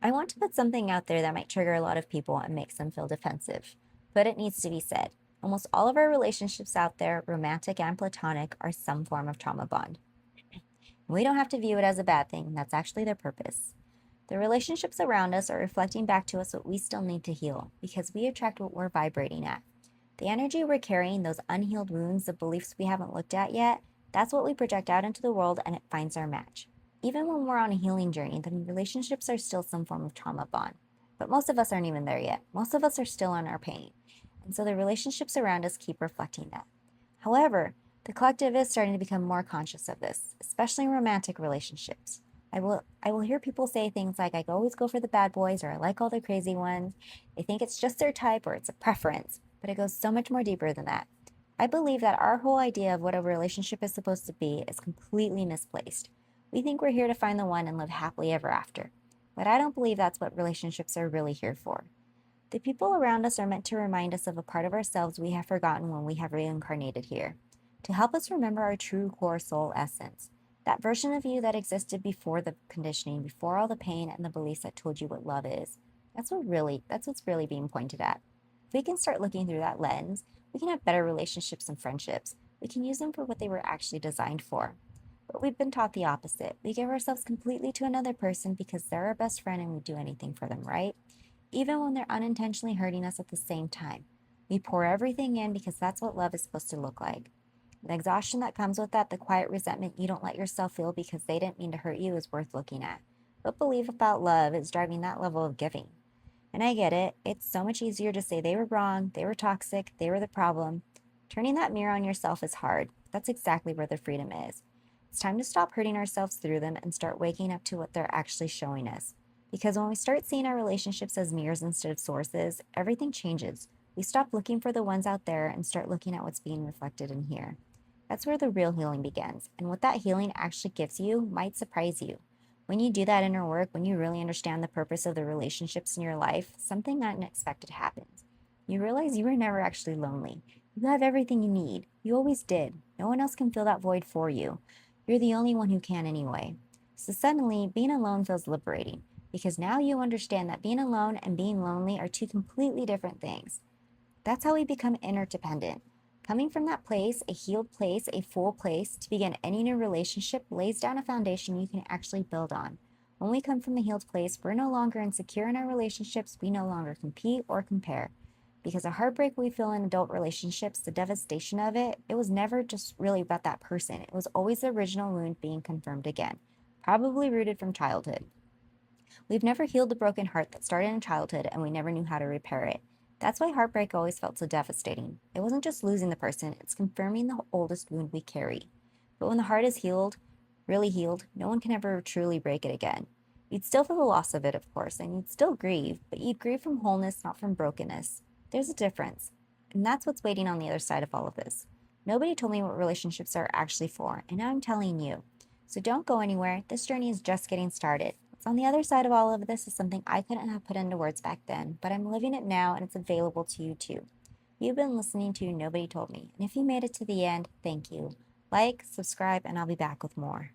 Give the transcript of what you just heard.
I want to put something out there that might trigger a lot of people and makes them feel defensive, but it needs to be said. Almost all of our relationships out there, romantic and platonic, are some form of trauma bond. We don't have to view it as a bad thing, that's actually their purpose. The relationships around us are reflecting back to us what we still need to heal, because we attract what we're vibrating at. The energy we're carrying, those unhealed wounds, the beliefs we haven't looked at yet, that's what we project out into the world and it finds our match. Even when we're on a healing journey, the relationships are still some form of trauma bond. But most of us aren't even there yet. Most of us are still in our pain. And so the relationships around us keep reflecting that. However, the collective is starting to become more conscious of this, especially in romantic relationships. I will hear people say things like I always go for the bad boys or I like all the crazy ones. They think it's just their type or it's a preference, but it goes so much more deeper than that. I believe that our whole idea of what a relationship is supposed to be is completely misplaced. We think we're here to find the one and live happily ever after. But I don't believe that's what relationships are really here for. The people around us are meant to remind us of a part of ourselves we have forgotten when we have reincarnated here, to help us remember our true core soul essence, that version of you that existed before the conditioning, before all the pain and the beliefs that told you what love is. That's what's really being pointed at. If we can start looking through that lens, we can have better relationships and friendships. We can use them for what they were actually designed for. But we've been taught the opposite. We give ourselves completely to another person because they're our best friend and we do anything for them, right? Even when they're unintentionally hurting us at the same time. We pour everything in because that's what love is supposed to look like. The exhaustion that comes with that, the quiet resentment you don't let yourself feel because they didn't mean to hurt you, is worth looking at. What belief about love is driving that level of giving? And I get it, it's so much easier to say they were wrong, they were toxic, they were the problem. Turning that mirror on yourself is hard. That's exactly where the freedom is. It's time to stop hurting ourselves through them and start waking up to what they're actually showing us. Because when we start seeing our relationships as mirrors instead of sources, everything changes. We stop looking for the ones out there and start looking at what's being reflected in here. That's where the real healing begins. And what that healing actually gives you might surprise you. When you do that inner work, when you really understand the purpose of the relationships in your life, something unexpected happens. You realize you were never actually lonely. You have everything you need. You always did. No one else can fill that void for you. You're the only one who can anyway. So suddenly, being alone feels liberating because now you understand that being alone and being lonely are two completely different things. That's how we become interdependent. Coming from that place, a healed place, a full place, to begin any new relationship lays down a foundation you can actually build on. When we come from a healed place, we're no longer insecure in our relationships, we no longer compete or compare. Because the heartbreak we feel in adult relationships, the devastation of it, it was never just really about that person. It was always the original wound being confirmed again, probably rooted from childhood. We've never healed the broken heart that started in childhood and we never knew how to repair it. That's why heartbreak always felt so devastating. It wasn't just losing the person, it's confirming the oldest wound we carry. But when the heart is healed, really healed, no one can ever truly break it again. You'd still feel the loss of it, of course, and you'd still grieve, but you'd grieve from wholeness, not from brokenness. There's a difference. And that's what's waiting on the other side of all of this. Nobody told me what relationships are actually for, and now I'm telling you. So don't go anywhere. This journey is just getting started. What's on the other side of all of this is something I couldn't have put into words back then, but I'm living it now and it's available to you too. You've been listening to Nobody Told Me, and if you made it to the end, thank you. Like, subscribe, and I'll be back with more.